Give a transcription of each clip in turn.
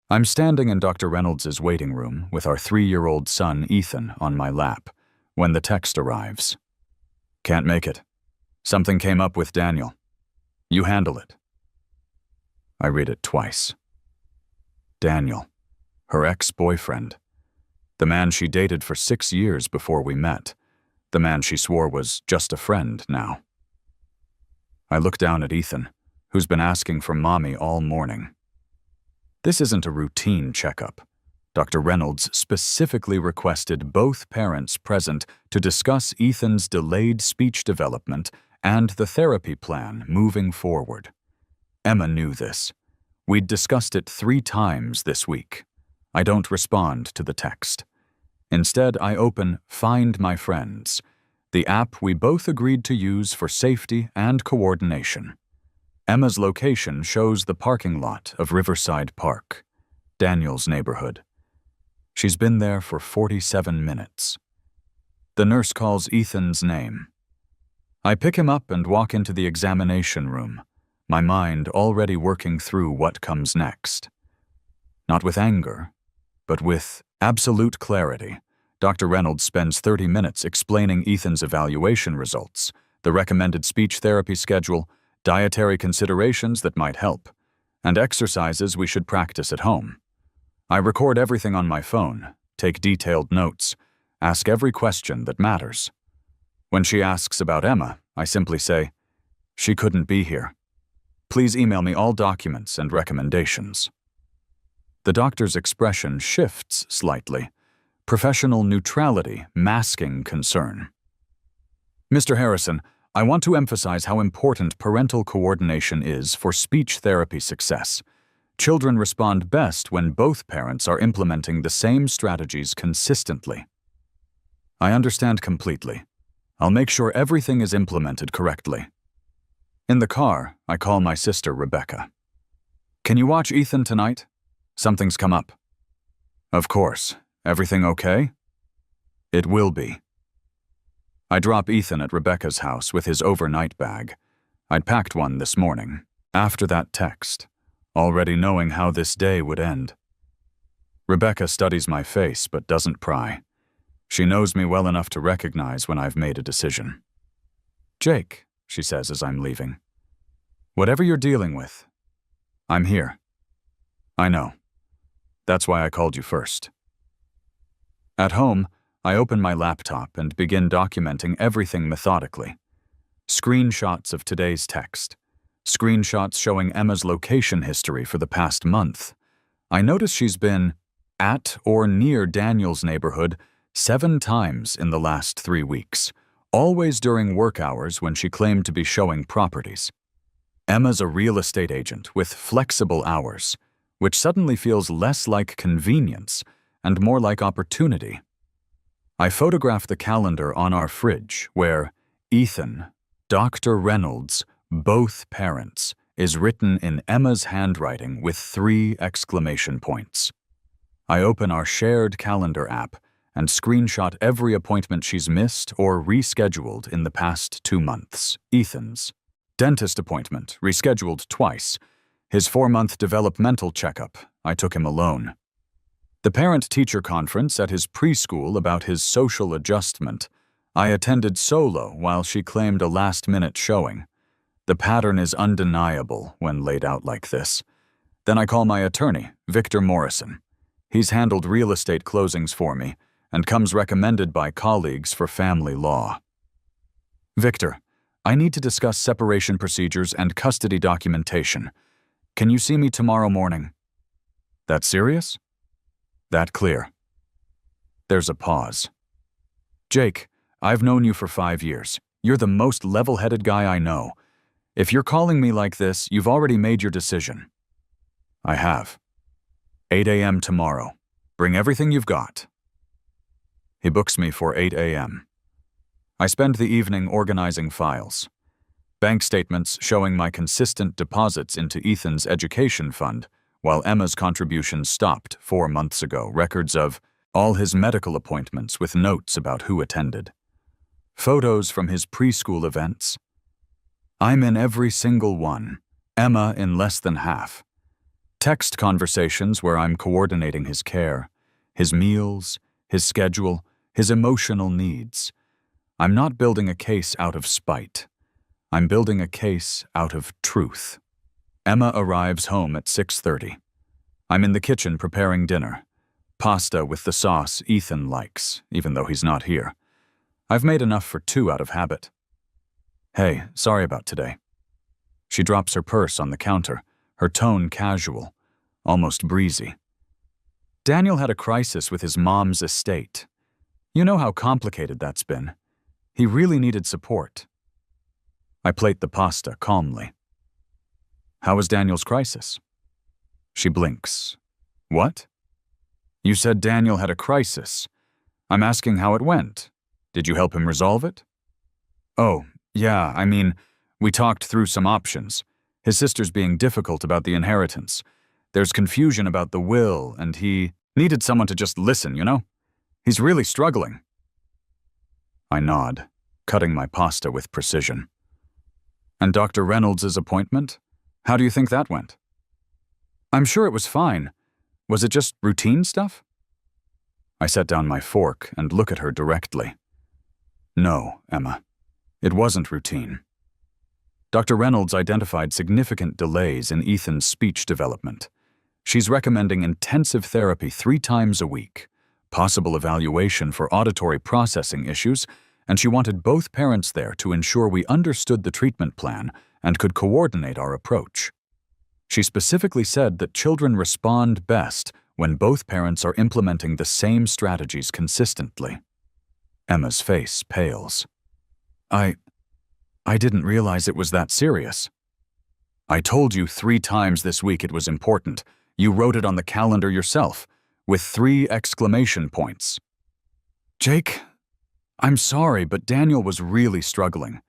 I'm standing in Dr. Reynolds' waiting room with our 3-year-old son, Ethan, on my lap when the text arrives. Can't make it. Something came up with Daniel. You handle it. I read it twice. Daniel, her ex-boyfriend, the man she dated for 6 years before we met, the man she swore was just a friend now. I look down at Ethan, who's been asking for Mommy all morning. This isn't a routine checkup. Dr. Reynolds specifically requested both parents present to discuss Ethan's delayed speech development and the therapy plan moving forward. Emma knew this. We'd discussed it 3 times this week. I don't respond to the text. Instead, I open Find My Friends, the app we both agreed to use for safety and coordination. Emma's location shows the parking lot of Riverside Park, Daniel's neighborhood. She's been there for 47 minutes. The nurse calls Ethan's name. I pick him up and walk into the examination room, my mind already working through what comes next. Not with anger, but with absolute clarity. Dr. Reynolds spends 30 minutes explaining Ethan's evaluation results, the recommended speech therapy schedule, dietary considerations that might help, and exercises we should practice at home. I record everything on my phone, take detailed notes, ask every question that matters. When she asks about Emma, I simply say, "She couldn't be here. Please email me all documents and recommendations." The doctor's expression shifts slightly, professional neutrality masking concern. "Mr. Harrison, I want to emphasize how important parental coordination is for speech therapy success. Children respond best when both parents are implementing the same strategies consistently." I understand completely. I'll make sure everything is implemented correctly. In the car, I call my sister Rebecca. "Can you watch Ethan tonight? Something's come up." "Of course. Everything okay?" "It will be." I drop Ethan at Rebecca's house with his overnight bag. I'd packed one this morning, after that text, already knowing how this day would end. Rebecca studies my face but doesn't pry. She knows me well enough to recognize when I've made a decision. "Jake," she says as I'm leaving, "whatever you're dealing with, I'm here." "I know. That's why I called you first." At home, I open my laptop and begin documenting everything methodically. Screenshots of today's text. Screenshots showing Emma's location history for the past month. I notice she's been at or near Daniel's neighborhood 7 times in the last 3 weeks, always during work hours when she claimed to be showing properties. Emma's a real estate agent with flexible hours, which suddenly feels less like convenience and more like opportunity. I photograph the calendar on our fridge where Ethan, Dr. Reynolds, both parents is written in Emma's handwriting with 3 exclamation points. I open our shared calendar app and screenshot every appointment she's missed or rescheduled in the past 2 months. Ethan's dentist appointment, rescheduled twice. His 4-month developmental checkup, I took him alone. The parent-teacher conference at his preschool about his social adjustment, I attended solo while she claimed a last-minute showing. The pattern is undeniable when laid out like this. Then I call my attorney, Victor Morrison. He's handled real estate closings for me and comes recommended by colleagues for family law. "Victor, I need to discuss separation procedures and custody documentation. Can you see me tomorrow morning?" "That serious?" "That clear." There's a pause. "Jake, I've known you for 5 years. You're the most level-headed guy I know. If you're calling me like this, you've already made your decision." "I have. 8 a.m. tomorrow. Bring everything you've got." He books me for 8 a.m. I spend the evening organizing files. Bank statements showing my consistent deposits into Ethan's education fund, while Emma's contributions stopped 4 months ago. Records of all his medical appointments with notes about who attended. Photos from his preschool events. I'm in every single one, Emma in less than half. Text conversations where I'm coordinating his care, his meals, his schedule, his emotional needs. I'm not building a case out of spite. I'm building a case out of truth. Emma arrives home at 6:30. I'm in the kitchen preparing dinner. Pasta with the sauce Ethan likes, even though he's not here. I've made enough for 2 out of habit. Hey, sorry about today. She drops her purse on the counter, her tone casual, almost breezy. Daniel had a crisis with his mom's estate. You know how complicated that's been. He really needed support. I plate the pasta calmly. How was Daniel's crisis? She blinks. What? You said Daniel had a crisis. I'm asking how it went. Did you help him resolve it? Oh, yeah, we talked through some options. His sister's being difficult about the inheritance. There's confusion about the will, and he needed someone to just listen, you know? He's really struggling. I nod, cutting my pasta with precision. And Dr. Reynolds' appointment? How do you think that went? I'm sure it was fine. Was it just routine stuff? I set down my fork and look at her directly. No, Emma. It wasn't routine. Dr. Reynolds identified significant delays in Ethan's speech development. She's recommending intensive therapy 3 times a week, possible evaluation for auditory processing issues, and she wanted both parents there to ensure we understood the treatment plan and could coordinate our approach. She specifically said that children respond best when both parents are implementing the same strategies consistently. Emma's face pales. I didn't realize it was that serious. I told you 3 times this week it was important. You wrote it on the calendar yourself, with 3 exclamation points. Jake, I'm sorry, but Daniel was really struggling.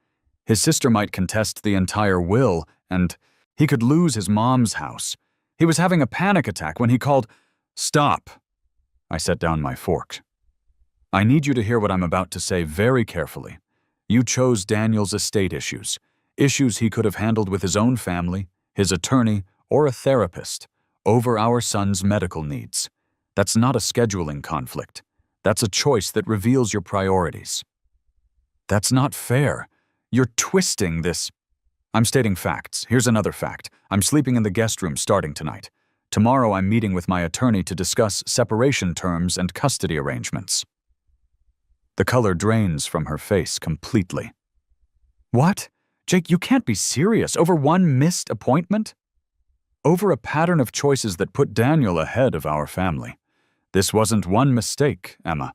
His sister might contest the entire will, and he could lose his mom's house. He was having a panic attack when he called. Stop. I set down my fork. I need you to hear what I'm about to say very carefully. You chose Daniel's estate issues he could have handled with his own family, his attorney, or a therapist, over our son's medical needs. That's not a scheduling conflict. That's a choice that reveals your priorities. That's not fair. You're twisting this. I'm stating facts. Here's another fact. I'm sleeping in the guest room starting tonight. Tomorrow I'm meeting with my attorney to discuss separation terms and custody arrangements. The color drains from her face completely. What? Jake, you can't be serious. Over 1 missed appointment? Over a pattern of choices that put Daniel ahead of our family. This wasn't one mistake, Emma.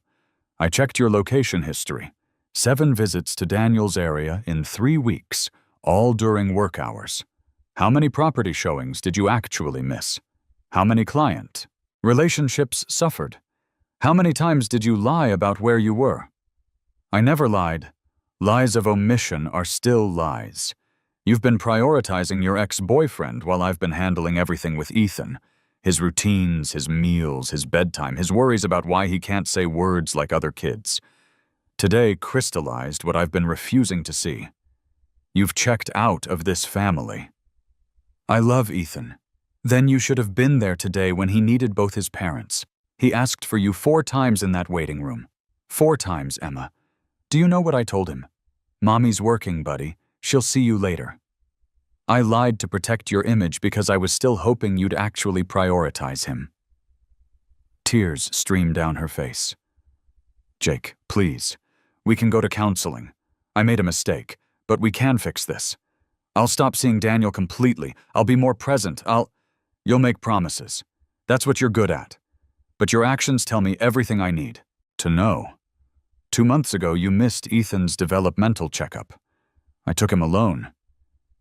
I checked your location history. 7 visits to Daniel's area in 3 weeks, all during work hours. How many property showings did you actually miss? How many client relationships suffered? How many times did you lie about where you were? I never lied. Lies of omission are still lies. You've been prioritizing your ex-boyfriend while I've been handling everything with Ethan. His routines, his meals, his bedtime, his worries about why he can't say words like other kids. Today crystallized what I've been refusing to see. You've checked out of this family. I love Ethan. Then you should have been there today when he needed both his parents. He asked for you 4 times in that waiting room. 4 times, Emma. Do you know what I told him? Mommy's working, buddy. She'll see you later. I lied to protect your image because I was still hoping you'd actually prioritize him. Tears streamed down her face. Jake, please. We can go to counseling. I made a mistake, but we can fix this. I'll stop seeing Daniel completely. I'll be more present. You'll make promises. That's what you're good at. But your actions tell me everything I need to know. 2 months ago, you missed Ethan's developmental checkup. I took him alone.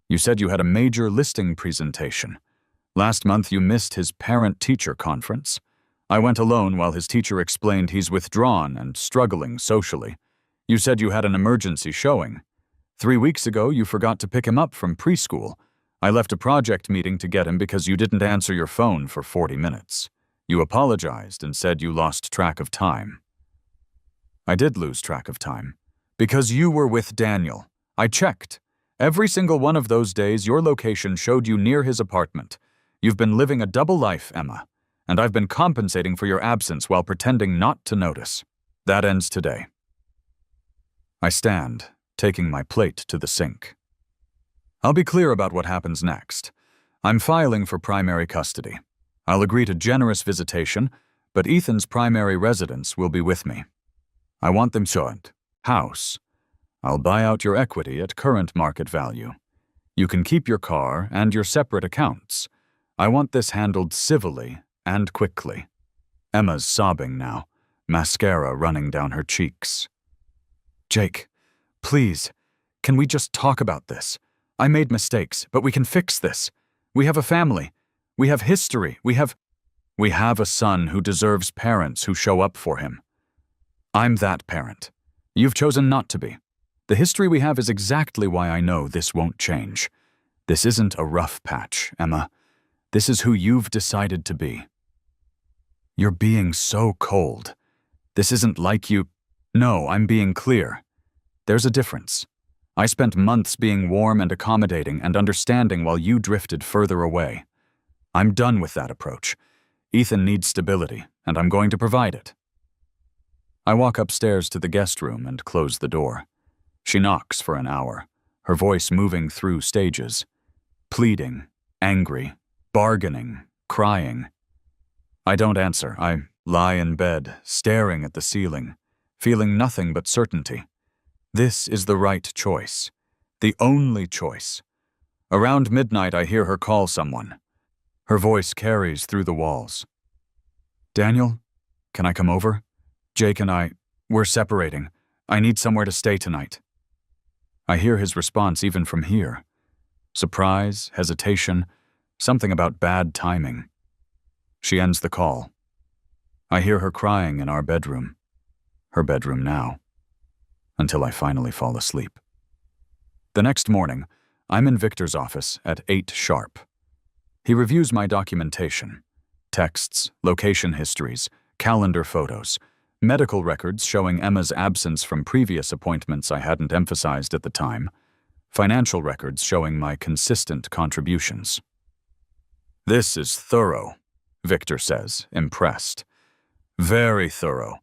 You said you had a major listing presentation. Last month, you missed his parent-teacher conference. I went alone while his teacher explained he's withdrawn and struggling socially. You said you had an emergency showing. 3 weeks ago, you forgot to pick him up from preschool. I left a project meeting to get him because you didn't answer your phone for 40 minutes. You apologized and said you lost track of time. I did lose track of time. Because you were with Daniel. I checked. Every single one of those days, your location showed you near his apartment. You've been living a double life, Emma, and I've been compensating for your absence while pretending not to notice. That ends today. I stand, taking my plate to the sink. I'll be clear about what happens next. I'm filing for primary custody. I'll agree to generous visitation, but Ethan's primary residence will be with me. I want them short. House. I'll buy out your equity at current market value. You can keep your car and your separate accounts. I want this handled civilly and quickly. Emma's sobbing now, mascara running down her cheeks. Jake, please, can we just talk about this? I made mistakes, but we can fix this. We have a family. We have history. We have a son who deserves parents who show up for him. I'm that parent. You've chosen not to be. The history we have is exactly why I know this won't change. This isn't a rough patch, Emma. This is who you've decided to be. You're being so cold. This isn't like you. No, I'm being clear. There's a difference. I spent months being warm and accommodating and understanding while you drifted further away. I'm done with that approach. Ethan needs stability, and I'm going to provide it. I walk upstairs to the guest room and close the door. She knocks for an hour, her voice moving through stages. Pleading, angry, bargaining, crying. I don't answer. I lie in bed, staring at the ceiling, feeling nothing but certainty. This is the right choice. The only choice. Around midnight, I hear her call someone. Her voice carries through the walls. Daniel, can I come over? Jake and we're separating. I need somewhere to stay tonight. I hear his response even from here. Surprise, hesitation, something about bad timing. She ends the call. I hear her crying in our bedroom. Her bedroom now. Until I finally fall asleep. The next morning, I'm in Victor's office at 8 sharp. He reviews my documentation. Texts, location histories, calendar photos, medical records showing Emma's absence from previous appointments I hadn't emphasized at the time, financial records showing my consistent contributions. This is thorough, Victor says, impressed. Very thorough,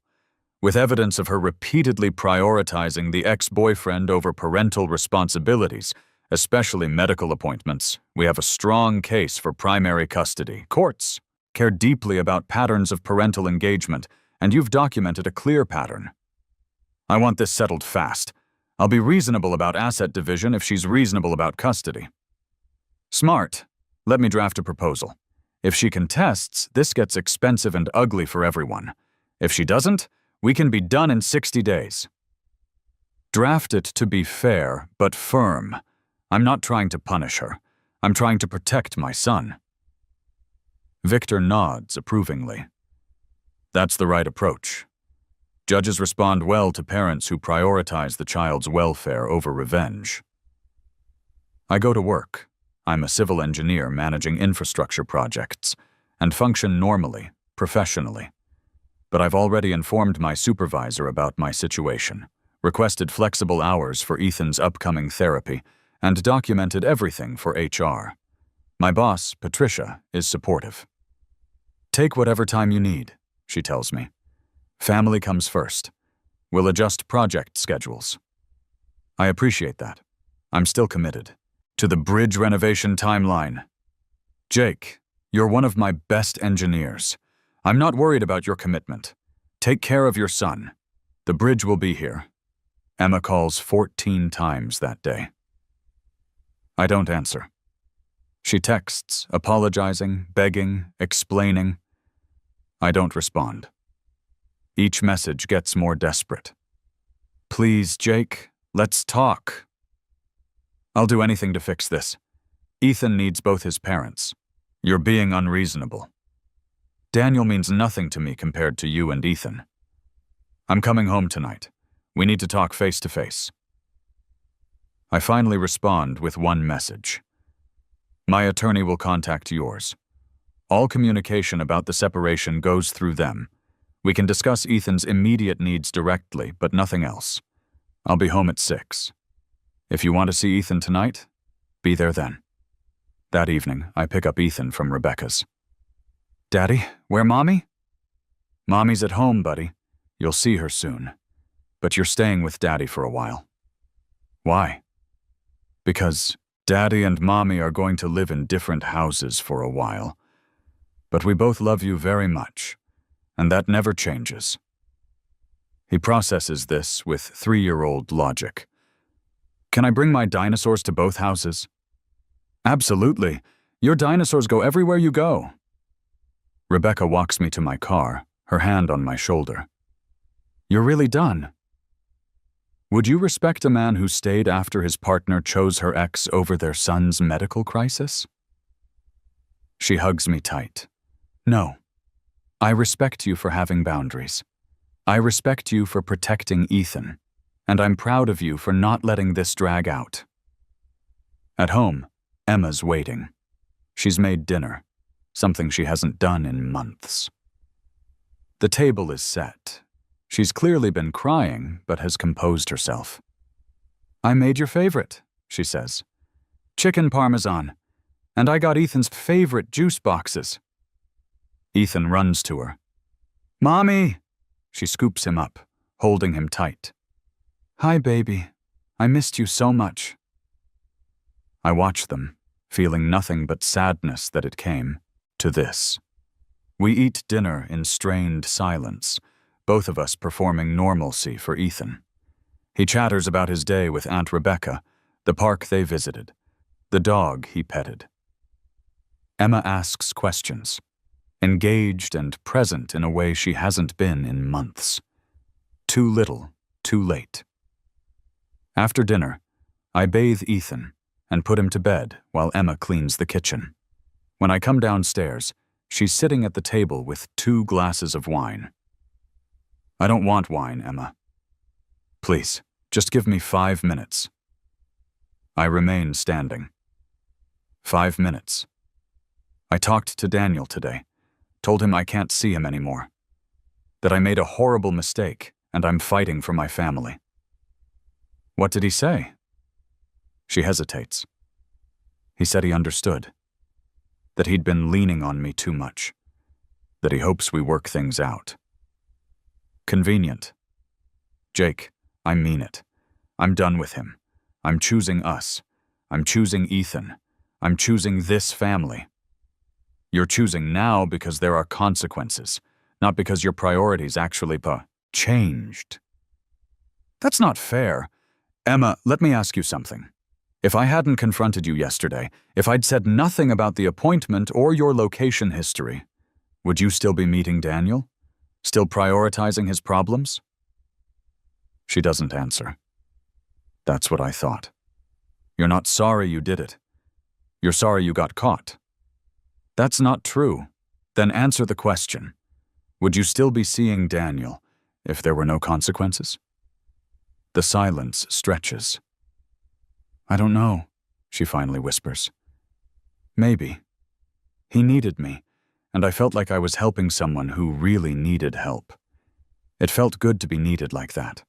with evidence of her repeatedly prioritizing the ex-boyfriend over parental responsibilities, especially medical appointments. We have a strong case for primary custody. Courts care deeply about patterns of parental engagement, and you've documented a clear pattern. I want this settled fast. I'll be reasonable about asset division if she's reasonable about custody. Smart. Let me draft a proposal. If she contests, this gets expensive and ugly for everyone. If she doesn't, we can be done in 60 days. Draft it to be fair, but firm. I'm not trying to punish her. I'm trying to protect my son. Victor nods approvingly. That's the right approach. Judges respond well to parents who prioritize the child's welfare over revenge. I go to work. I'm a civil engineer managing infrastructure projects and function normally, professionally. But I've already informed my supervisor about my situation, requested flexible hours for Ethan's upcoming therapy, and documented everything for HR. My boss, Patricia, is supportive. Take whatever time you need, she tells me. Family comes first. We'll adjust project schedules. I appreciate that. I'm still committed. To the bridge renovation timeline. Jake, you're one of my best engineers. I'm not worried about your commitment. Take care of your son. The bridge will be here. Emma calls 14 times that day. I don't answer. She texts, apologizing, begging, explaining. I don't respond. Each message gets more desperate. Please, Jake, let's talk. I'll do anything to fix this. Ethan needs both his parents. You're being unreasonable. Daniel means nothing to me compared to you and Ethan. I'm coming home tonight. We need to talk face to face. I finally respond with one message. My attorney will contact yours. All communication about the separation goes through them. We can discuss Ethan's immediate needs directly, but nothing else. I'll be home at 6. If you want to see Ethan tonight, be there then. That evening, I pick up Ethan from Rebecca's. "Daddy, where Mommy?" "Mommy's at home, buddy. You'll see her soon. But you're staying with Daddy for a while." "Why?" "Because Daddy and Mommy are going to live in different houses for a while. But we both love you very much, and that never changes." He processes this with 3-year-old logic. "Can I bring my dinosaurs to both houses?" "Absolutely. Your dinosaurs go everywhere you go." Rebecca walks me to my car, her hand on my shoulder. "You're really done?" "Would you respect a man who stayed after his partner chose her ex over their son's medical crisis?" She hugs me tight. "No. I respect you for having boundaries. I respect you for protecting Ethan, and I'm proud of you for not letting this drag out." At home, Emma's waiting. She's made dinner, something she hasn't done in months. The table is set. She's clearly been crying, but has composed herself. "I made your favorite," she says. "Chicken parmesan. And I got Ethan's favorite juice boxes." Ethan runs to her. "Mommy!" She scoops him up, holding him tight. "Hi, baby. I missed you so much." I watch them, feeling nothing but sadness that it came to this. We eat dinner in strained silence, both of us performing normalcy for Ethan. He chatters about his day with Aunt Rebecca, the park they visited, the dog he petted. Emma asks questions, engaged and present in a way she hasn't been in months. Too little, too late. After dinner, I bathe Ethan and put him to bed while Emma cleans the kitchen. When I come downstairs, she's sitting at the table with 2 glasses of wine. "I don't want wine, Emma. Please, just give me 5 minutes." I remain standing. 5 minutes. I talked to Daniel today, told him I can't see him anymore, that I made a horrible mistake and I'm fighting for my family. "What did he say?" She hesitates. He said he understood, that he'd been leaning on me too much, that he hopes we work things out. Convenient. Jake, I mean it. I'm done with him. I'm choosing us. I'm choosing Ethan. I'm choosing this family. You're choosing now because there are consequences, not because your priorities actually changed. That's not fair. Emma, let me ask you something. If I hadn't confronted you yesterday, if I'd said nothing about the appointment or your location history, would you still be meeting Daniel? Still prioritizing his problems? She doesn't answer. That's what I thought. You're not sorry you did it. You're sorry you got caught. That's not true. Then answer the question. Would you still be seeing Daniel if there were no consequences? The silence stretches. "I don't know," she finally whispers. "Maybe. He needed me, and I felt like I was helping someone who really needed help. It felt good to be needed like that.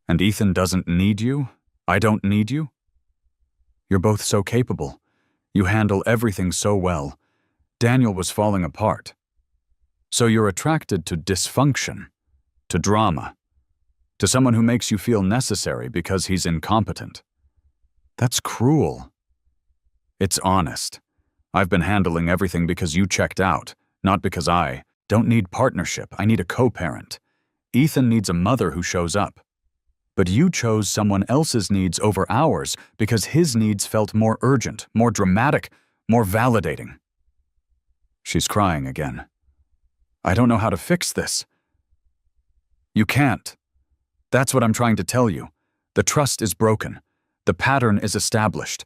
And Ethan doesn't need you? I don't need you? You're both so capable. You handle everything so well. Daniel was falling apart. So you're attracted to dysfunction, to drama, to someone who makes you feel necessary because he's incompetent. That's cruel. It's honest. I've been handling everything because you checked out, not because I don't need partnership. I need a co-parent. Ethan needs a mother who shows up. But you chose someone else's needs over ours because his needs felt more urgent, more dramatic, more validating." She's crying again. "I don't know how to fix this." "You can't. That's what I'm trying to tell you. The trust is broken. The pattern is established.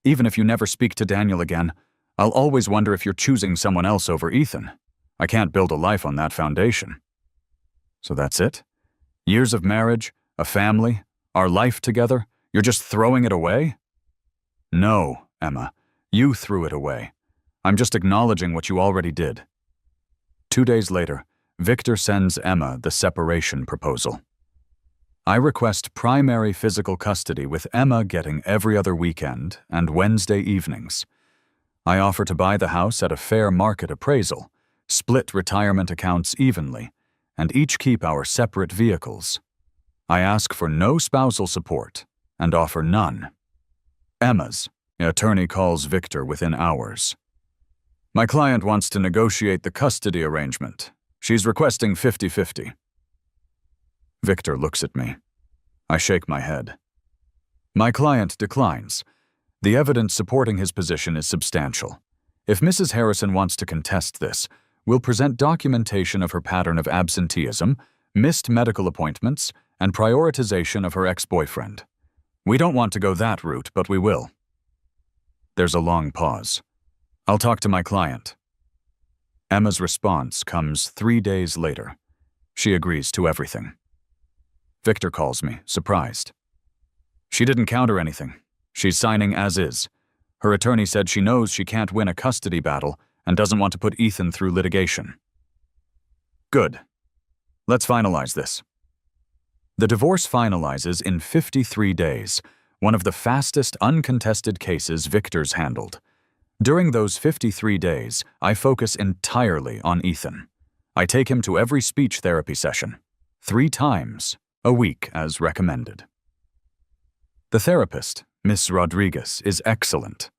Even if you never speak to Daniel again, I'll always wonder if you're choosing someone else over Ethan. I can't build a life on that foundation." "So that's it? Years of marriage, a family, our life together, you're just throwing it away?" "No, Emma, you threw it away. I'm just acknowledging what you already did." 2 days later, Victor sends Emma the separation proposal. I request primary physical custody with Emma getting every other weekend and Wednesday evenings. I offer to buy the house at a fair market appraisal, split retirement accounts evenly, and each keep our separate vehicles. I ask for no spousal support and offer none. Emma's attorney calls Victor within hours. My client wants to negotiate the custody arrangement. She's requesting 50-50. Victor looks at me. I shake my head. My client declines. The evidence supporting his position is substantial. If Mrs. Harrison wants to contest this, we'll present documentation of her pattern of absenteeism, missed medical appointments, and prioritization of her ex-boyfriend. We don't want to go that route, but we will. There's a long pause. I'll talk to my client. Emma's response comes 3 days later. She agrees to everything. Victor calls me, surprised. She didn't counter anything. She's signing as is. Her attorney said she knows she can't win a custody battle and doesn't want to put Ethan through litigation. Good. Let's finalize this. The divorce finalizes in 53 days, one of the fastest uncontested cases Victor's handled. During those 53 days, I focus entirely on Ethan. I take him to every speech therapy session, 3 times a week as recommended. The therapist, Miss Rodriguez, is excellent.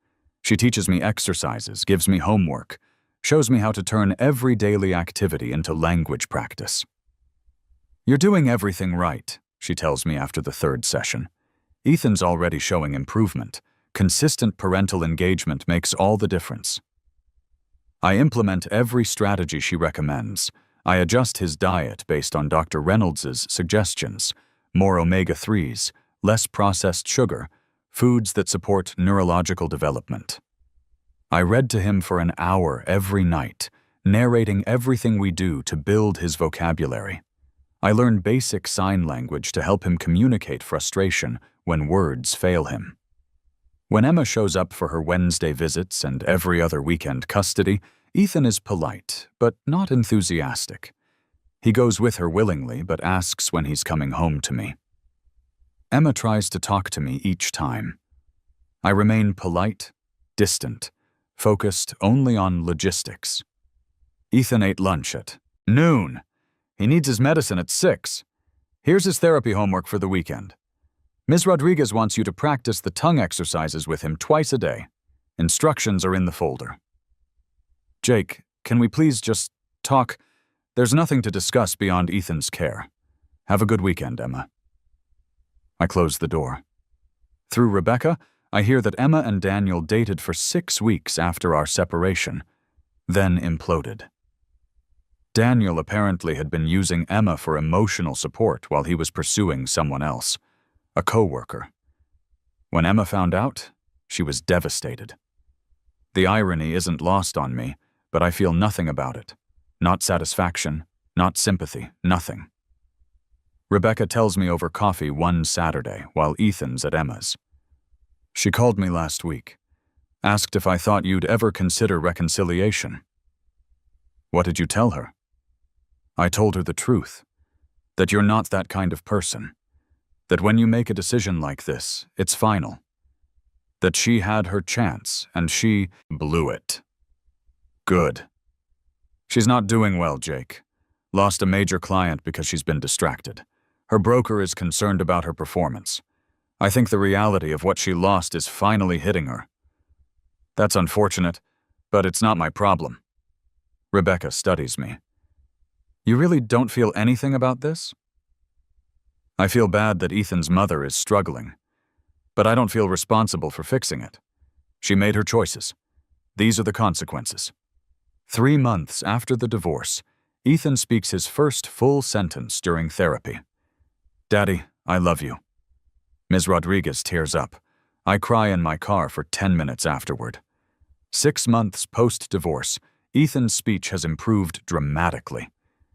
She teaches me exercises, gives me homework, shows me how to turn every daily activity into language practice. You're doing everything right, she tells me after the 3rd session. Ethan's already showing improvement. Consistent parental engagement makes all the difference. I implement every strategy she recommends. I adjust his diet based on Dr. Reynolds' suggestions, more omega-3s, less processed sugar, foods that support neurological development. I read to him for an hour every night, narrating everything we do to build his vocabulary. I learn basic sign language to help him communicate frustration when words fail him. When Emma shows up for her Wednesday visits and every other weekend custody, Ethan is polite, but not enthusiastic. He goes with her willingly, but asks when he's coming home to me. Emma tries to talk to me each time. I remain polite, distant, focused only on logistics. Ethan ate lunch at noon. He needs his medicine at 6. Here's his therapy homework for the weekend. Ms. Rodriguez wants you to practice the tongue exercises with him twice a day. Instructions are in the folder. Jake, can we please just talk? There's nothing to discuss beyond Ethan's care. Have a good weekend, Emma. I close the door. Through Rebecca, I hear that Emma and Daniel dated for 6 weeks after our separation, then imploded. Daniel apparently had been using Emma for emotional support while he was pursuing someone else, a coworker. When Emma found out, she was devastated. The irony isn't lost on me, but I feel nothing about it. Not satisfaction, not sympathy, nothing. Rebecca tells me over coffee one Saturday while Ethan's at Emma's. She called me last week, asked if I thought you'd ever consider reconciliation. What did you tell her? I told her the truth, that you're not that kind of person, that when you make a decision like this, it's final, that she had her chance and she blew it. Good. She's not doing well, Jake. Lost a major client because she's been distracted. Her broker is concerned about her performance. I think the reality of what she lost is finally hitting her. That's unfortunate, but it's not my problem. Rebecca studies me. You really don't feel anything about this? I feel bad that Ethan's mother is struggling, but I don't feel responsible for fixing it. She made her choices. These are the consequences. 3 months after the divorce, Ethan speaks his first full sentence during therapy. Daddy, I love you. Ms. Rodriguez tears up. I cry in my car for 10 minutes afterward. 6 months post-divorce, Ethan's speech has improved dramatically.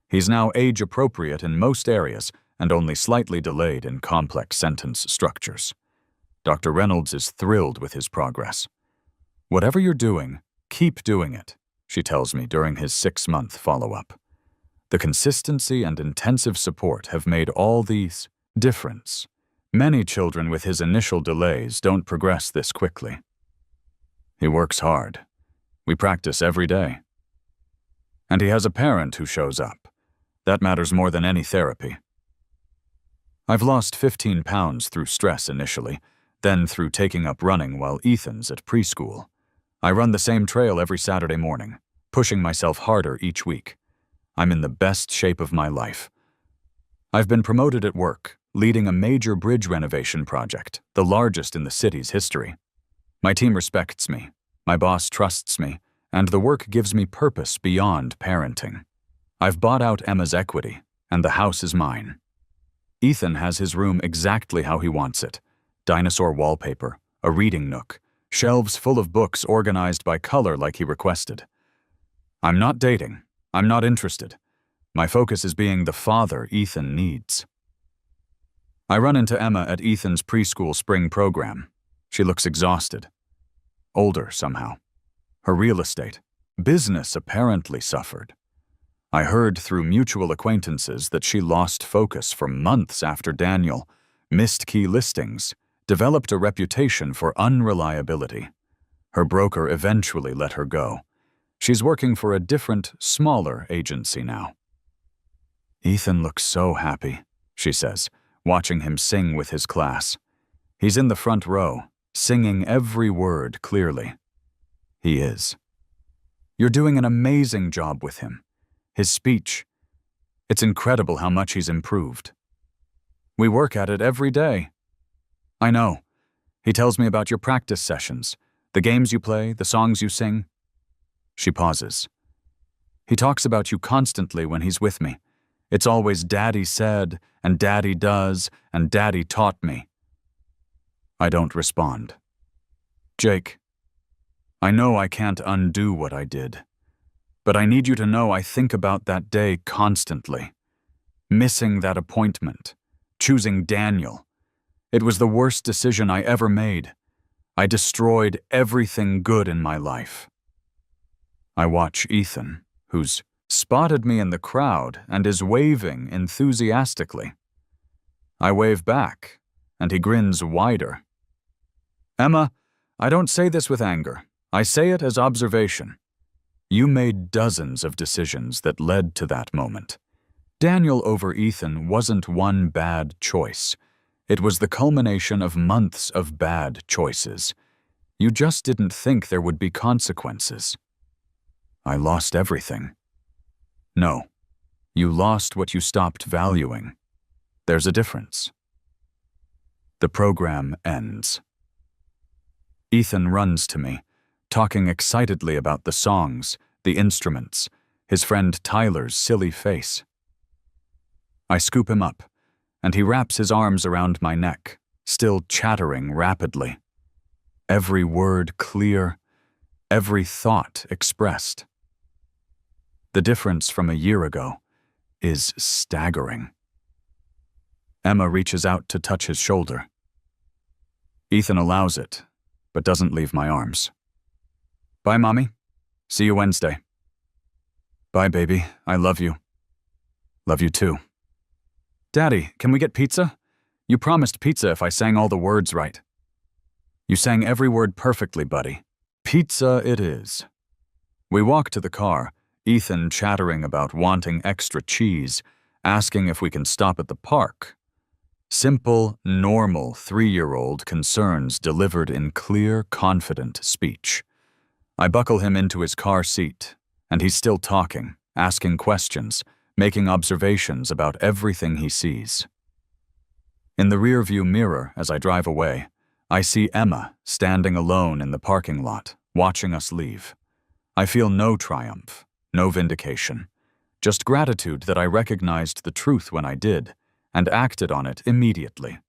He's now age-appropriate in most areas and only slightly delayed in complex sentence structures. Dr. Reynolds is thrilled with his progress. Whatever you're doing, keep doing it, she tells me during his 6-month follow-up. The consistency and intensive support have made all the difference. Many children with his initial delays don't progress this quickly. He works hard. We practice every day. And he has a parent who shows up. That matters more than any therapy. I've lost 15 pounds through stress initially, then through taking up running while Ethan's at preschool. I run the same trail every Saturday morning, pushing myself harder each week. I'm in the best shape of my life. I've been promoted at work, leading a major bridge renovation project, the largest in the city's history. My team respects me, my boss trusts me, and the work gives me purpose beyond parenting. I've bought out Emma's equity, and the house is mine. Ethan has his room exactly how he wants it. Dinosaur wallpaper, a reading nook, shelves full of books organized by color like he requested. I'm not dating. I'm not interested. My focus is being the father Ethan needs. I run into Emma at Ethan's preschool spring program. She looks exhausted. Older somehow. Her real estate, business apparently suffered. I heard through mutual acquaintances that she lost focus for months after Daniel, missed key listings, developed a reputation for unreliability. Her broker eventually let her go. She's working for a different, smaller agency now. Ethan looks so happy, she says, watching him sing with his class. He's in the front row, singing every word clearly. He is. You're doing an amazing job with him. His speech. It's incredible how much he's improved. We work at it every day. I know. He tells me about your practice sessions, the games you play, the songs you sing. She pauses. He talks about you constantly when he's with me. It's always Daddy said, and Daddy does, and Daddy taught me. I don't respond. Jake, I know I can't undo what I did, but I need you to know I think about that day constantly. Missing that appointment, choosing Daniel. It was the worst decision I ever made. I destroyed everything good in my life. I watch Ethan, who's spotted me in the crowd and is waving enthusiastically. I wave back, and he grins wider. Emma, I don't say this with anger. I say it as observation. You made dozens of decisions that led to that moment. Daniel over Ethan wasn't one bad choice. It was the culmination of months of bad choices. You just didn't think there would be consequences. I lost everything. No, you lost what you stopped valuing. There's a difference. The program ends. Ethan runs to me, talking excitedly about the songs, the instruments, his friend Tyler's silly face. I scoop him up, and he wraps his arms around my neck, still chattering rapidly. Every word clear, every thought expressed. The difference from a year ago is staggering. Emma reaches out to touch his shoulder. Ethan allows it, but doesn't leave my arms. Bye, Mommy. See you Wednesday. Bye, baby. I love you. Love you too. Daddy, can we get pizza? You promised pizza if I sang all the words right. You sang every word perfectly, buddy. Pizza it is. We walk to the car, Ethan chattering about wanting extra cheese, asking if we can stop at the park. Simple, normal 3-year-old concerns delivered in clear, confident speech. I buckle him into his car seat, and he's still talking, asking questions, making observations about everything he sees. In the rearview mirror as I drive away, I see Emma standing alone in the parking lot, watching us leave. I feel no triumph, no vindication, just gratitude that I recognized the truth when I did, and acted on it immediately,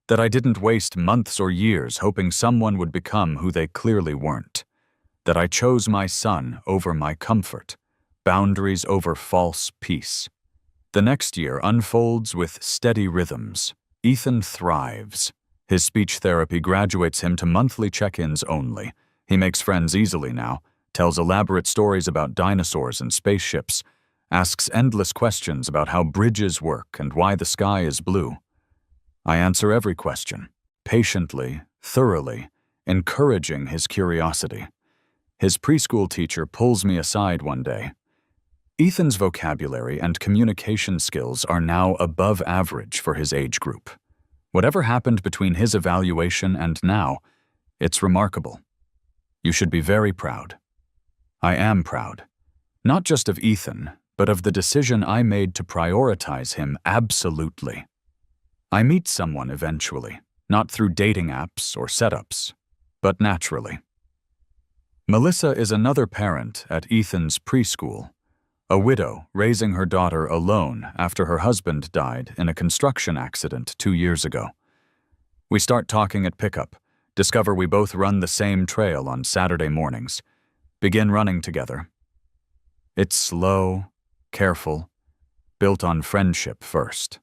that I didn't waste months or years hoping someone would become who they clearly weren't, that I chose my son over my comfort, boundaries over false peace. The next year unfolds with steady rhythms. Ethan thrives. His speech therapy graduates him to monthly check-ins only. He makes friends easily now, tells elaborate stories about dinosaurs and spaceships, asks endless questions about how bridges work and why the sky is blue. I answer every question, patiently, thoroughly, encouraging his curiosity. His preschool teacher pulls me aside one day. Ethan's vocabulary and communication skills are now above average for his age group. Whatever happened between his evaluation and now, it's remarkable. You should be very proud. I am proud, not just of Ethan, but of the decision I made to prioritize him absolutely. I meet someone eventually, not through dating apps or setups, but naturally. Melissa is another parent at Ethan's preschool, a widow raising her daughter alone after her husband died in a construction accident 2 years ago. We start talking at Pickup, discover we both run the same trail on Saturday mornings, begin running together. It's slow, careful, built on friendship first.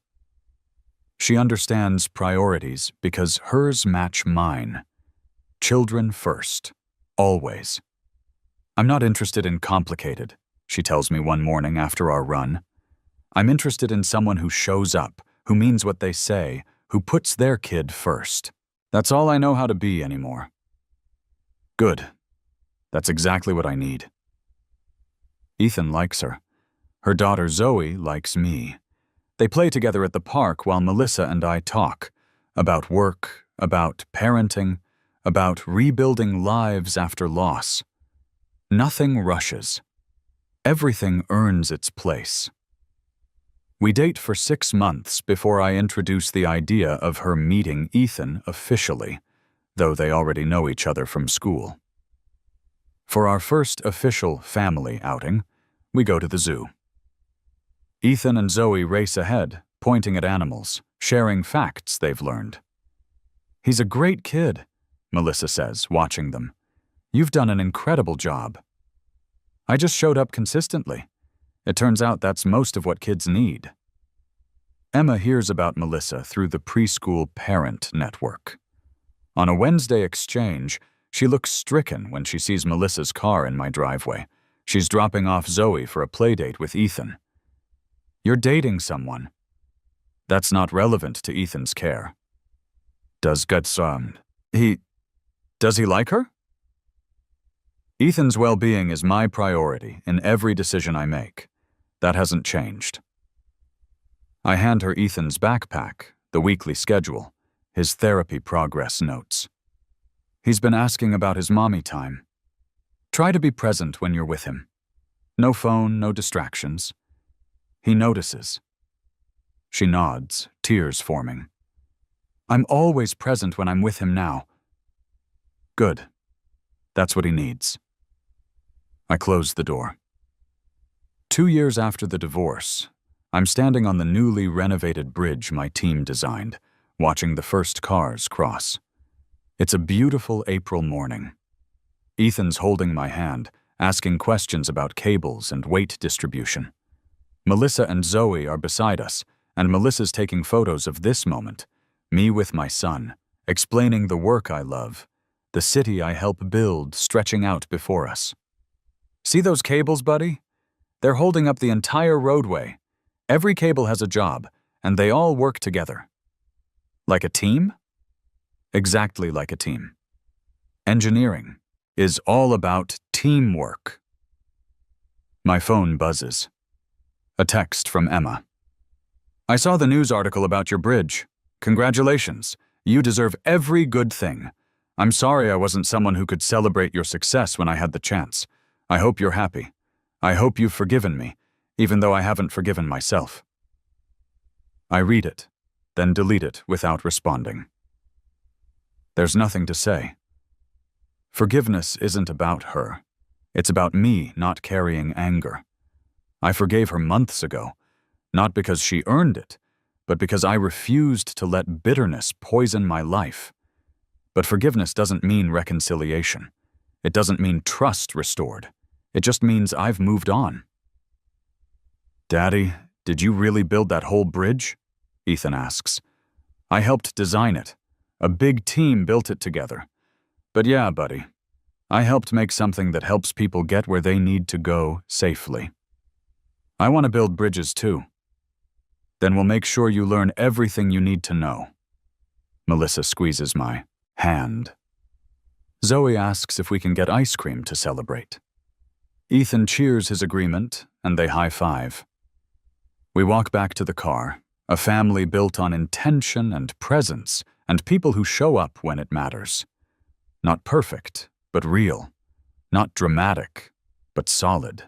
She understands priorities because hers match mine. Children first, always. I'm not interested in complicated, she tells me one morning after our run. I'm interested in someone who shows up, who means what they say, who puts their kid first. That's all I know how to be anymore. Good. That's exactly what I need. Ethan likes her. Her daughter Zoe likes me. They play together at the park while Melissa and I talk about work, about parenting, about rebuilding lives after loss. Nothing rushes. Everything earns its place. We date for 6 months before I introduce the idea of her meeting Ethan officially, though they already know each other from school. For our first official family outing, we go to the zoo. Ethan and Zoe race ahead, pointing at animals, sharing facts they've learned. "He's a great kid," Melissa says, watching them. "You've done an incredible job." "I just showed up consistently. It turns out that's most of what kids need." Emma hears about Melissa through the preschool parent network. On a Wednesday exchange, she looks stricken when she sees Melissa's car in my driveway. She's dropping off Zoe for a playdate with Ethan. "You're dating someone." That's not relevant to Ethan's care. Does he like her? Ethan's well-being is my priority in every decision I make. That hasn't changed. I hand her Ethan's backpack, the weekly schedule, his therapy progress notes. He's been asking about his mommy time. Try to be present when you're with him. No phone, no distractions. He notices. She nods, tears forming. "I'm always present when I'm with him now." Good. That's what he needs. I close the door. 2 years after the divorce, I'm standing on the newly renovated bridge my team designed, watching the first cars cross. It's a beautiful April morning. Ethan's holding my hand, asking questions about cables and weight distribution. Melissa and Zoe are beside us, and Melissa's taking photos of this moment, me with my son, explaining the work I love, the city I help build stretching out before us. "See those cables, buddy? They're holding up the entire roadway. Every cable has a job, and they all work together." Like a team? Exactly like a team. Engineering is all about teamwork. My phone buzzes. A text from Emma. "I saw the news article about your bridge. Congratulations. You deserve every good thing. I'm sorry I wasn't someone who could celebrate your success when I had the chance. I hope you're happy. I hope you've forgiven me, even though I haven't forgiven myself." I read it, then delete it without responding. There's nothing to say. Forgiveness isn't about her. It's about me not carrying anger. I forgave her months ago, not because she earned it, but because I refused to let bitterness poison my life. But forgiveness doesn't mean reconciliation. It doesn't mean trust restored. It just means I've moved on. "Daddy, did you really build that whole bridge?" Ethan asks. "I helped design it. A big team built it together. But yeah, buddy, I helped make something that helps people get where they need to go safely. I want to build bridges too. Then we'll make sure you learn everything you need to know." Melissa squeezes my hand. Zoe asks if we can get ice cream to celebrate. Ethan cheers his agreement, and they high-five. We walk back to the car, a family built on intention and presence, and people who show up when it matters. Not perfect, but real. Not dramatic, but solid.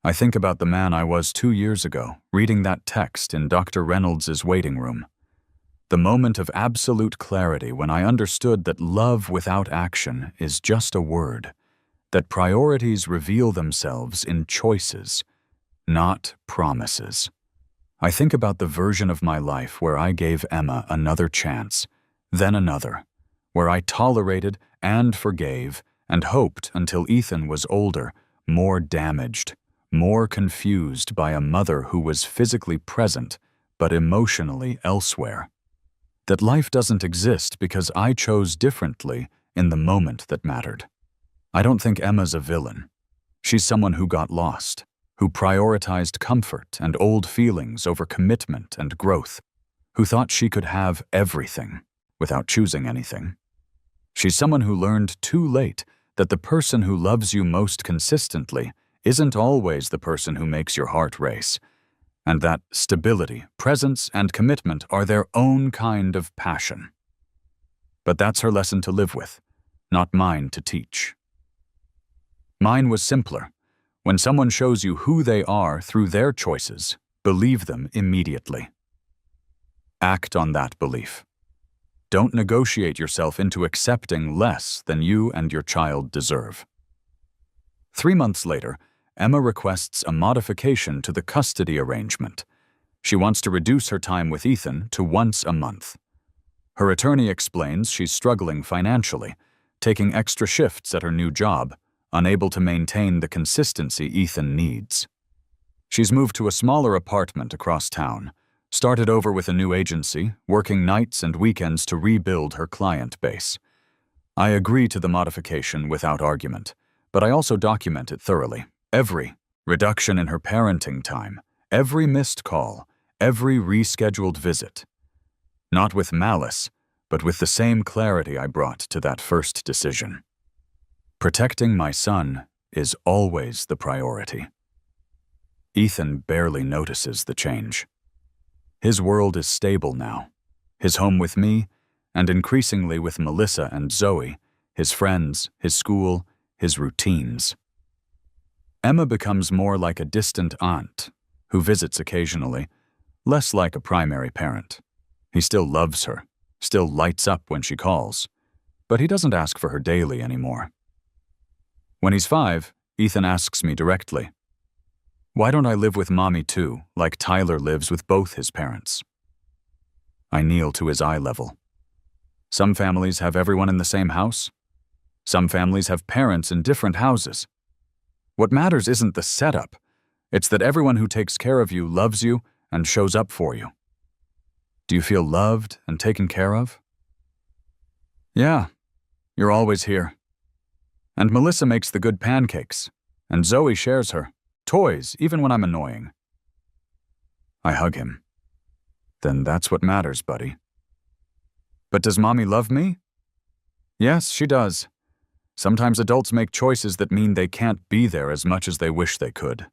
I think about the man I was 2 years ago, reading that text in Dr. Reynolds' waiting room. The moment of absolute clarity when I understood that love without action is just a word, that priorities reveal themselves in choices, not promises. I think about the version of my life where I gave Emma another chance, then another, where I tolerated and forgave and hoped until Ethan was older, more damaged, more confused by a mother who was physically present but emotionally elsewhere. That life doesn't exist because I chose differently in the moment that mattered. I don't think Emma's a villain. She's someone who got lost, who prioritized comfort and old feelings over commitment and growth, who thought she could have everything without choosing anything. She's someone who learned too late that the person who loves you most consistently isn't always the person who makes your heart race, and that stability, presence, and commitment are their own kind of passion. But that's her lesson to live with, not mine to teach. Mine was simpler. When someone shows you who they are through their choices, believe them immediately. Act on that belief. Don't negotiate yourself into accepting less than you and your child deserve. 3 months later, Emma requests a modification to the custody arrangement. She wants to reduce her time with Ethan to once a month. Her attorney explains she's struggling financially, taking extra shifts at her new job, unable to maintain the consistency Ethan needs. She's moved to a smaller apartment across town, started over with a new agency, working nights and weekends to rebuild her client base. I agree to the modification without argument, but I also document it thoroughly. Every reduction in her parenting time, every missed call, every rescheduled visit. Not with malice, but with the same clarity I brought to that first decision. Protecting my son is always the priority. Ethan barely notices the change. His world is stable now, his home with me, and increasingly with Melissa and Zoe, his friends, his school, his routines. Emma becomes more like a distant aunt, who visits occasionally, less like a primary parent. He still loves her, still lights up when she calls, but he doesn't ask for her daily anymore. When he's 5, Ethan asks me directly, "Why don't I live with Mommy too, like Tyler lives with both his parents?" I kneel to his eye level. Some families have everyone in the same house. Some families have parents in different houses. What matters isn't the setup. It's that everyone who takes care of you loves you and shows up for you. Do you feel loved and taken care of? Yeah, you're always here. And Melissa makes the good pancakes, and Zoe shares her toys even when I'm annoying. I hug him. Then that's what matters, buddy. But does Mommy love me? Yes, she does. Sometimes adults make choices that mean they can't be there as much as they wish they could.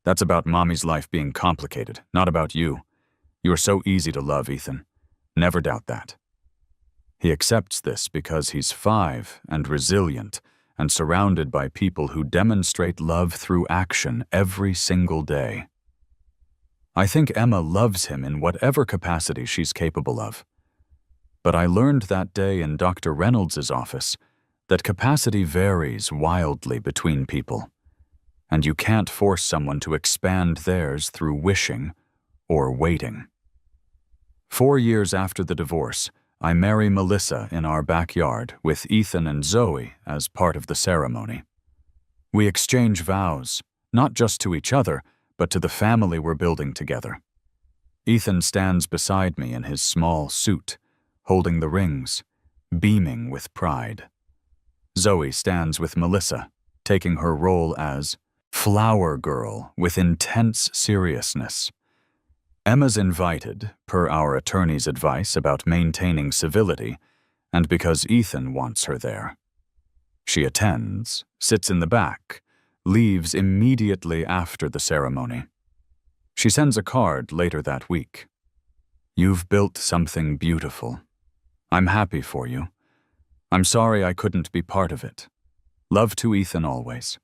That's about Mommy's life being complicated, not about you. You are so easy to love, Ethan. Never doubt that. He accepts this because he's 5 and resilient and surrounded by people who demonstrate love through action every single day. I think Emma loves him in whatever capacity she's capable of. But I learned that day in Dr. Reynolds' office that capacity varies wildly between people, and you can't force someone to expand theirs through wishing or waiting. 4 years after the divorce, I marry Melissa in our backyard with Ethan and Zoe as part of the ceremony. We exchange vows, not just to each other, but to the family we're building together. Ethan stands beside me in his small suit, holding the rings, beaming with pride. Zoe stands with Melissa, taking her role as flower girl with intense seriousness. Emma's invited, per our attorney's advice about maintaining civility, and because Ethan wants her there. She attends, sits in the back, leaves immediately after the ceremony. She sends a card later that week. "You've built something beautiful. I'm happy for you. I'm sorry I couldn't be part of it. Love to Ethan always."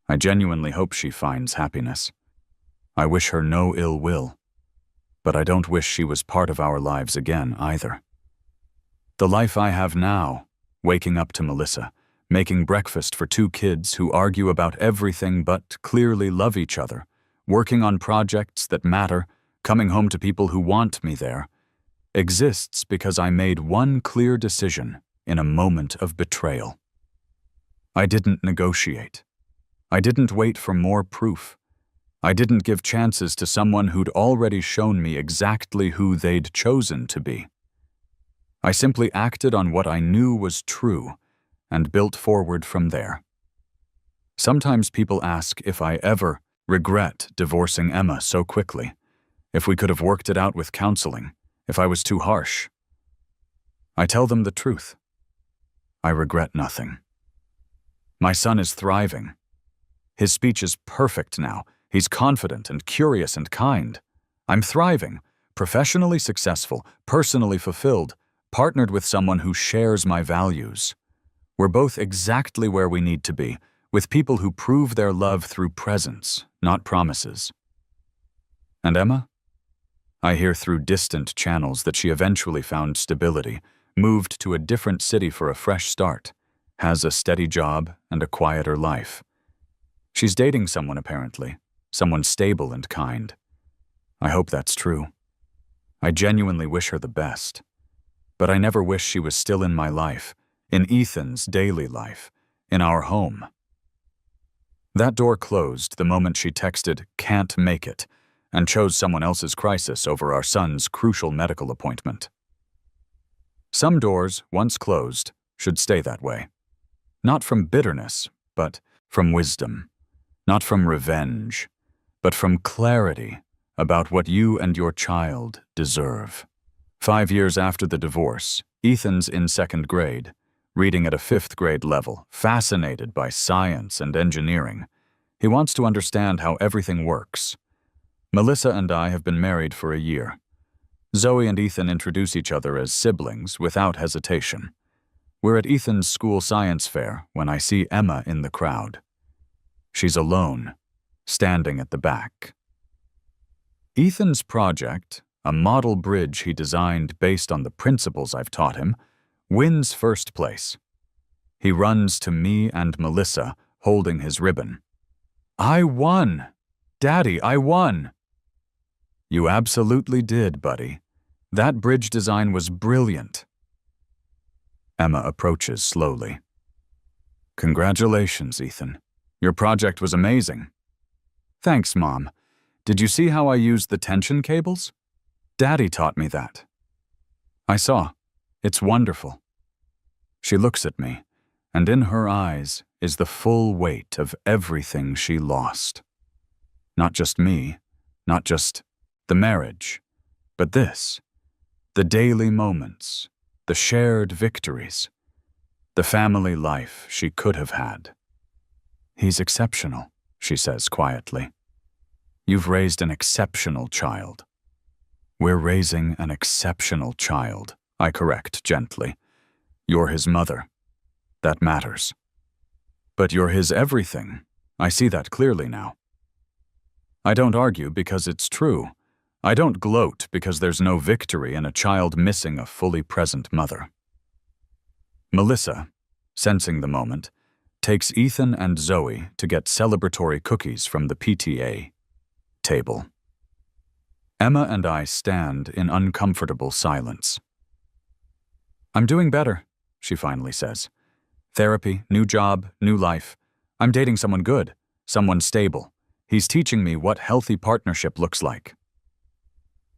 I genuinely hope she finds happiness. I wish her no ill will, but I don't wish she was part of our lives again either. The life I have now, waking up to Melissa, making breakfast for 2 kids who argue about everything but clearly love each other, working on projects that matter, coming home to people who want me there, exists because I made one clear decision in a moment of betrayal. I didn't negotiate. I didn't wait for more proof. I didn't give chances to someone who'd already shown me exactly who they'd chosen to be. I simply acted on what I knew was true and built forward from there. Sometimes people ask if I ever regret divorcing Emma so quickly, if we could have worked it out with counseling, if I was too harsh. I tell them the truth. I regret nothing. My son is thriving. His speech is perfect now. He's confident and curious and kind. I'm thriving, professionally successful, personally fulfilled, partnered with someone who shares my values. We're both exactly where we need to be, with people who prove their love through presence, not promises. And Emma? I hear through distant channels that she eventually found stability, moved to a different city for a fresh start, has a steady job and a quieter life. She's dating someone apparently, someone stable and kind. I hope that's true. I genuinely wish her the best. But I never wish she was still in my life, in Ethan's daily life, in our home. That door closed the moment she texted, "Can't make it," and chose someone else's crisis over our son's crucial medical appointment. Some doors, once closed, should stay that way. Not from bitterness, but from wisdom. Not from revenge, but from clarity about what you and your child deserve. 5 years after the divorce, Ethan's in 2nd grade, reading at a 5th grade level, fascinated by science and engineering. He wants to understand how everything works. Melissa and I have been married for a year. Zoe and Ethan introduce each other as siblings without hesitation. We're at Ethan's school science fair when I see Emma in the crowd. She's alone, standing at the back. Ethan's project, a model bridge he designed based on the principles I've taught him, wins 1st place. He runs to me and Melissa, holding his ribbon. "I won! Daddy, I won!" "You absolutely did, buddy. That bridge design was brilliant." Emma approaches slowly. "Congratulations, Ethan. Your project was amazing." "Thanks, Mom. Did you see how I used the tension cables? Daddy taught me that." "I saw. It's wonderful." She looks at me, and in her eyes is the full weight of everything she lost. Not just me, not just the marriage, but this, the daily moments, the shared victories, the family life she could have had. "He's exceptional," she says quietly. "You've raised an exceptional child." "We're raising an exceptional child," I correct gently. "You're his mother. That matters." "But you're his everything. I see that clearly now." I don't argue because it's true. I don't gloat because there's no victory in a child missing a fully present mother. Melissa, sensing the moment, takes Ethan and Zoe to get celebratory cookies from the PTA table. Emma and I stand in uncomfortable silence. "I'm doing better," she finally says. "Therapy, new job, new life. I'm dating someone good, someone stable. He's teaching me what healthy partnership looks like."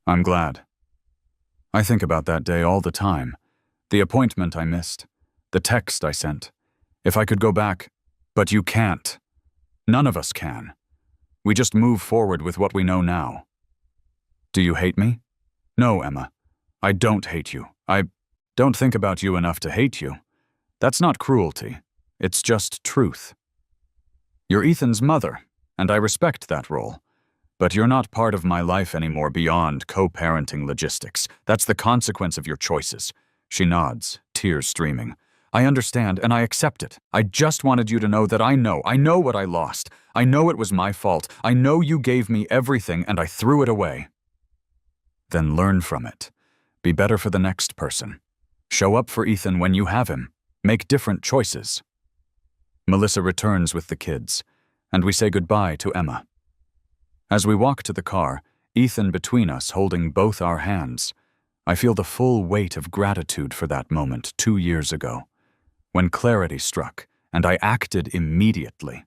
I'm glad. I think about that day all the time. The appointment I missed. The text I sent. If I could go back. But you can't. None of us can. We just move forward with what we know now. Do you hate me? No, Emma. I don't hate you. I don't think about you enough to hate you. That's not cruelty. It's just truth. You're Ethan's mother, and I respect that role. But you're not part of my life anymore beyond co-parenting logistics. That's the consequence of your choices. She nods, tears streaming. I understand, and I accept it. I just wanted you to know that I know what I lost. I know it was my fault. I know you gave me everything, and I threw it away. Then learn from it. Be better for the next person. Show up for Ethan when you have him. Make different choices. Melissa returns with the kids, and we say goodbye to Emma. As we walk to the car, Ethan between us holding both our hands, I feel the full weight of gratitude for that moment 2 years ago, when clarity struck and I acted immediately.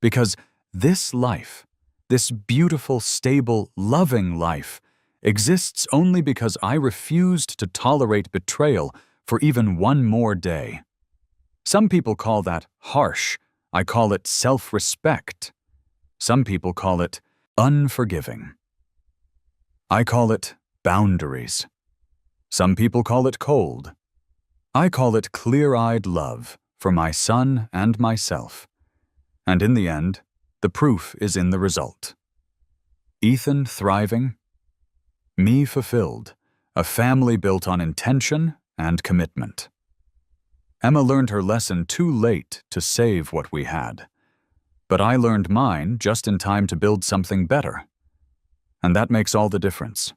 Because this life, this beautiful, stable, loving life, exists only because I refused to tolerate betrayal for even one more day. Some people call that harsh. I call it self-respect. Some people call it unforgiving. I call it boundaries. Some people call it cold. I call it clear-eyed love for my son and myself. And in the end, the proof is in the result. Ethan thriving, me fulfilled, a family built on intention and commitment. Emma learned her lesson too late to save what we had. But I learned mine just in time to build something better. And that makes all the difference.